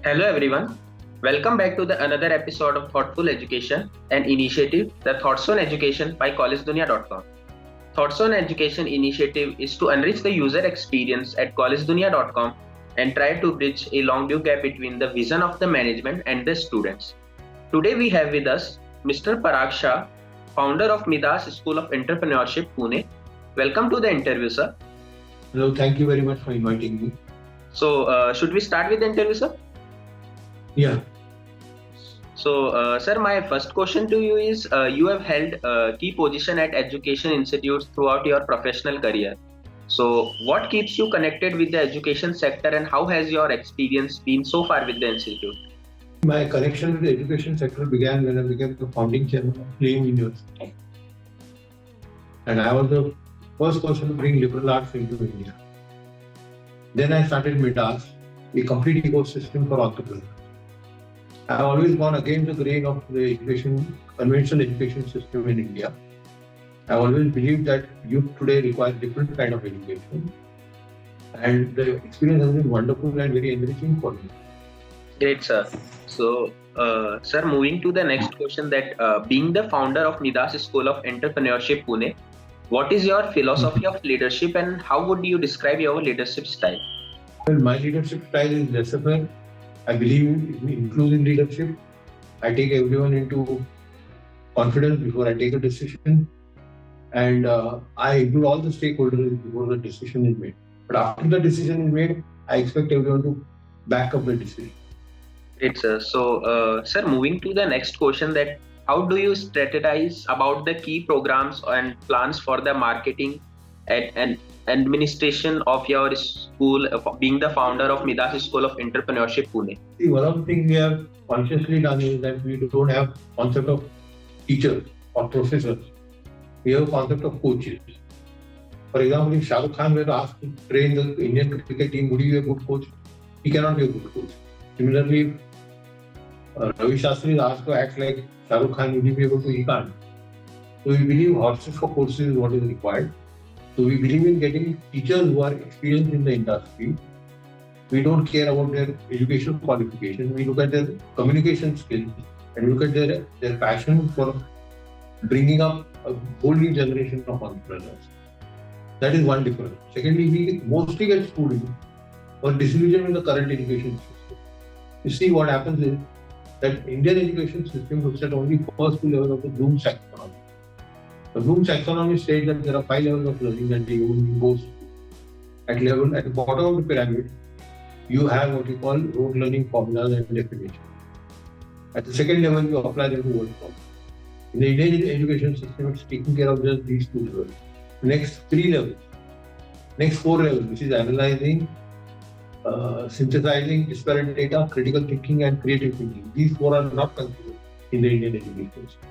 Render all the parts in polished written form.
Hello everyone. Welcome back to another episode of Thoughtful Education, an initiative, the Thoughts on Education by collegedunia.com. Thoughts on Education initiative is to enrich the user experience at collegedunia.com and try to bridge a long due gap between the vision of the management and the students. Today we have with us Mr. Parag Shah, founder of MIDAS School of Entrepreneurship, Pune. Welcome to the interview, sir. Hello, thank you very much for inviting me. So, should we start with the interview, sir? Yeah. So, sir, my first question to you is, you have held a key position at education institutes throughout your professional career. So, what keeps you connected with the education sector and how has your experience been so far with the institute? My connection with the education sector began when I became the founding chairman of Pune University. And I was the first person to bring liberal arts into India. Then I started MIDAS, a complete ecosystem for entrepreneurs. I have always gone against the grain of the conventional education system in India. I always believed that youth today require different kind of education. And the experience has been wonderful and very enriching for me. Great, sir. So, sir, moving to the next question that being the founder of MIDAS School of Entrepreneurship, Pune, what is your philosophy of leadership and how would you describe your leadership style? Well, my leadership style is laissez-faire. I believe in inclusive leadership. I take everyone into confidence before I take a decision. And I include all the stakeholders before the decision is made. But after the decision is made, I expect everyone to back up the decision. Great, sir. So, sir, moving to the next question that how do you strategize about the key programs and plans for the marketing and administration of your school, being the founder of MIDAS School of Entrepreneurship, Pune? See, one of the things we have consciously done is that we don't have concept of teachers or professors. We have a concept of coaches. For example, if Shah Rukh Khan were asked to train the Indian cricket team, would he be a good coach? He cannot be a good coach. Similarly, Ravi Shastri is asked to act like Shah Rukh Khan, would he be able to? He can't. So we believe horses for courses is what is required. So we believe in getting teachers who are experienced in the industry. We don't care about their educational qualification. We look at their communication skills and look at their passion for bringing up a whole new generation of entrepreneurs. That is one difference. Secondly, we mostly get students who are disillusioned with the current education system. You see, what happens is that Indian education system looks at only first two levels of the Bloom's taxonomy. The Bloom's taxonomy states that there are 5 levels of learning that the human goes through. At the bottom of the pyramid, you have what you call rote learning formulas and definitions. At the second level, you apply them to word problems. In the Indian education system, it's taking care of just these 2 levels. Next 3 levels, next 4 levels, which is analyzing, synthesizing disparate data, critical thinking, and creative thinking. These 4 are not considered in the Indian education system.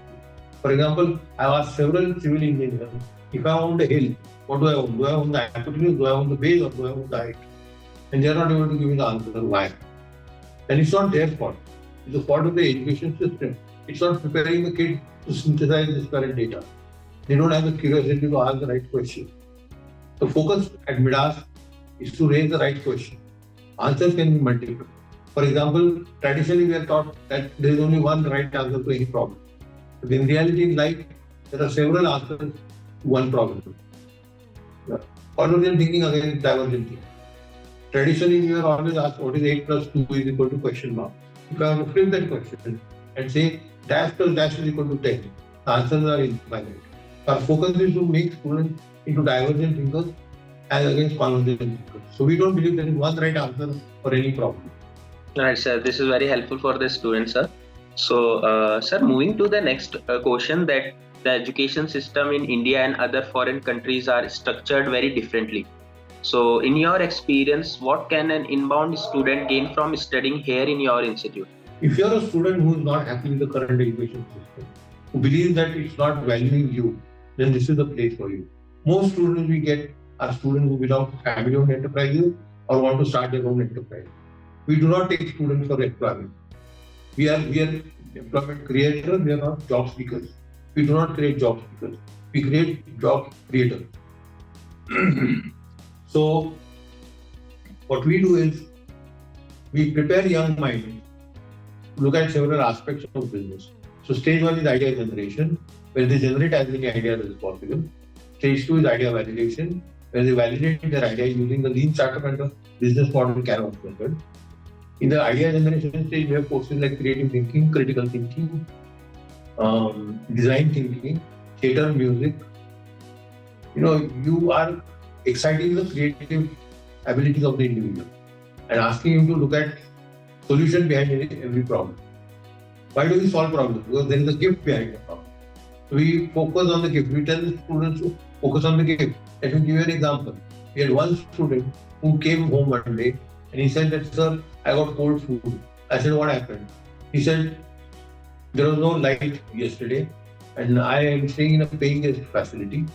For example, I have asked several civil engineers, if I own the hill, what do I own? Do I own the hypotenuse, do I own the base, or do I own the height? And they are not able to give me the answer why. And it's not their fault. It's the fault of the education system. It's not preparing the kid to synthesize disparate data. They don't have the curiosity to ask the right question. The focus at MIDAS is to raise the right question. Answers can be multiple. For example, traditionally we are taught that there is only one right answer to any problem. But in reality in life, there are several answers to one problem. Convergent thinking against divergent thinking. Traditionally, we are always asked what is 8 plus 2 is equal to question mark. If I have to flip that question and say dash plus dash is equal to 10, the answers are infinite. Our focus is to make students into divergent thinkers as against convergent thinkers. So we don't believe there is one right answer for any problem. Right, sir. This is very helpful for the students, sir. So, sir, moving to the next question that the education system in India and other foreign countries are structured very differently. So, in your experience, what can an inbound student gain from studying here in your institute? If you are a student who is not happy with the current education system, who believes that it's not valuing you, then this is the place for you. Most students we get are students who belong to family-owned enterprises or want to start their own enterprise. We do not take students for employment. We are employment creators, we are not job seekers. We do not create job seekers. We create job creators. So, what we do is we prepare young minds to look at several aspects of business. So stage one is idea generation, where they generate as many ideas as possible. Stage two is idea validation, where they validate their idea using the lean startup and the business model canvas method. In the idea generation stage, we have courses like creative thinking, critical thinking, design thinking, theater, music. You are exciting the creative abilities of the individual and asking him to look at solution behind every problem. Why do we solve problems? Because there is a gift behind the problem. So we focus on the gift. We tell the students to focus on the gift. Let me give you an example. We had one student who came home one day and he said that, sir, I got cold food. I said, what happened? He said, there was no light yesterday and I am staying in a paying guest facility.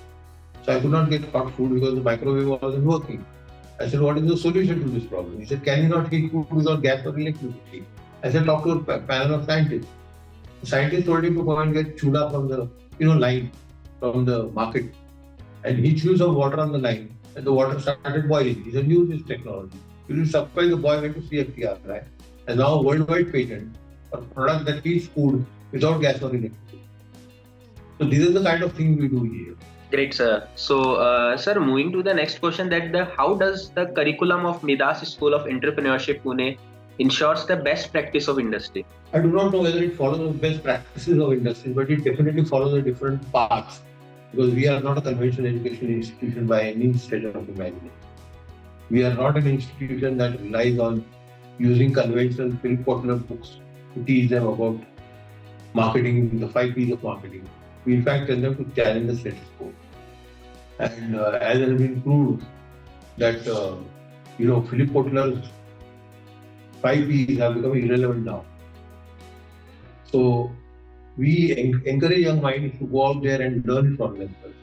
So I could not get hot food because the microwave wasn't working. I said, what is the solution to this problem? He said, can you not heat food without gas or electricity? I said, talk to a panel of scientists. The scientist told him to go and get chula from the line from the market. And he threw some water on the line and the water started boiling. He said, use this technology. You will surprise the boy went to CFTR, right? And now a worldwide patent for a product that heats food without gas or electricity. So this is the kind of thing we do here. Great, sir. So, sir, moving to the next question, that how does the curriculum of MIDAS School of Entrepreneurship Pune ensures the best practice of industry? I do not know whether it follows the best practices of industry, but it definitely follows the different paths because we are not a conventional education institution by any stretch of imagination. We are not an institution that relies on using conventional Philip Kotler books to teach them about marketing, the 5 P's of marketing. We in fact tell them to challenge the status quo. And as has been proved that Philip Kotler's 5 P's have become irrelevant now. So we encourage young minds to go out there and learn from themselves.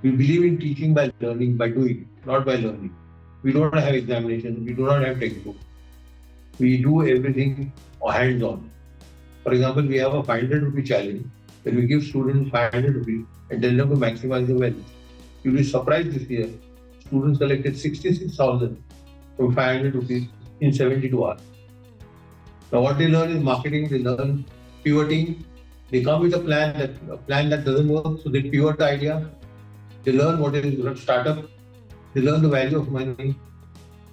We believe in teaching by learning, by doing, not by learning. We don't have examinations, we do not have textbooks. We do everything hands-on. For example, we have a 500 rupee challenge where we give students 500 rupees and tell them to maximize the wealth. You'll be surprised this year. Students collected 66,000 from 500 rupees in 72 hours. Now what they learn is marketing, they learn pivoting. They come with a plan that doesn't work, so they pivot the idea. They learn what is a startup. They learn the value of money.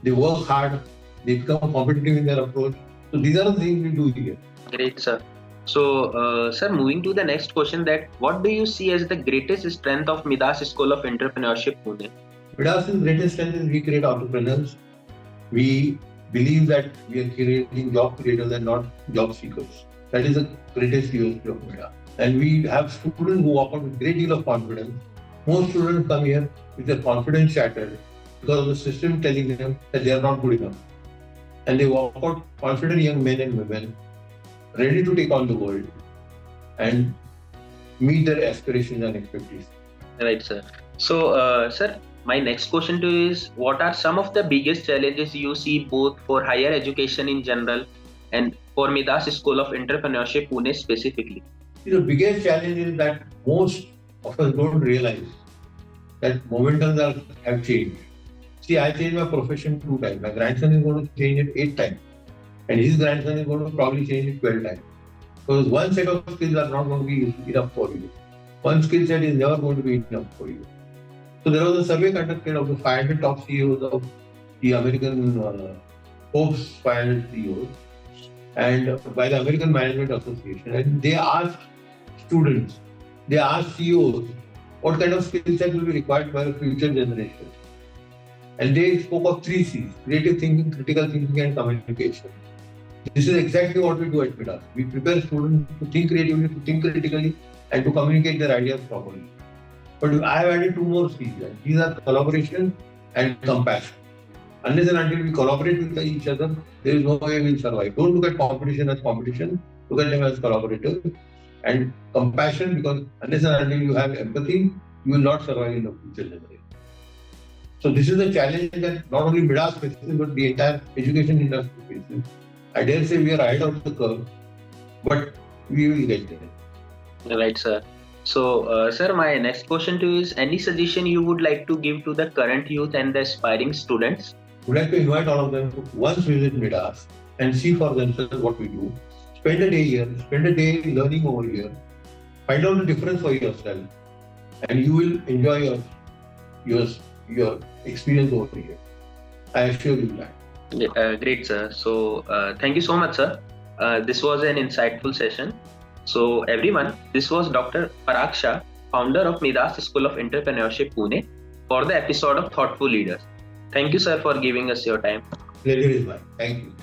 They work hard. They become competitive in their approach. So these are the things we do here. Great, sir. So, sir, moving to the next question, that what do you see as the greatest strength of MIDAS School of Entrepreneurship Pune? MIDAS' greatest strength is we create entrepreneurs. We believe that we are creating job creators and not job seekers. That is the greatest USP of MIDAS. And we have students who walk out with a great deal of confidence. Most students come here with their confidence shattered because of the system telling them that they are not good enough. And they walk out confident young men and women, ready to take on the world and meet their aspirations and expectations. Right, sir. So, sir, my next question to you is, what are some of the biggest challenges you see both for higher education in general and for MIDAS School of Entrepreneurship Pune specifically? The biggest challenge is that most of us don't realize that momentums have changed. See, I changed my profession 2 times. My grandson is going to change it 8 times. And his grandson is going to probably change it 12 times. Because one set of skills are not going to be enough for you. One skill set is never going to be enough for you. So there was a survey conducted of the 500 top CEOs of the American Forbes 500 CEOs and by the American Management Association. And they asked students, they asked CEOs, what kind of skill set will be required by the future generation? And they spoke of 3 C's: creative thinking, critical thinking, and communication. This is exactly what we do at MIDAS. We prepare students to think creatively, to think critically, and to communicate their ideas properly. But I have added 2 more C's. These are collaboration and compassion. Unless and until we collaborate with each other, there is no way we will survive. Don't look at competition as competition. Look at them as collaborators. And compassion, because unless and until you have empathy, you will not survive in the future generation. So this is a challenge that not only MIDAS faces, but the entire education industry faces. I dare say we are ahead of the curve, but we will get there. Right, sir. So, sir, my next question to you is, any suggestion you would like to give to the current youth and the aspiring students? I would like to invite all of them to once visit MIDAS and see for themselves what we do. Spend a day here, spend a day learning over here, find out the difference for yourself, and you will enjoy your experience over here. I assure you that. Great, sir. So, thank you so much, sir. This was an insightful session. So, everyone, this was Dr. Parag Shah, founder of MIDAS School of Entrepreneurship, Pune, for the episode of Thoughtful Leaders. Thank you, sir, for giving us your time. Pleasure is mine. Thank you.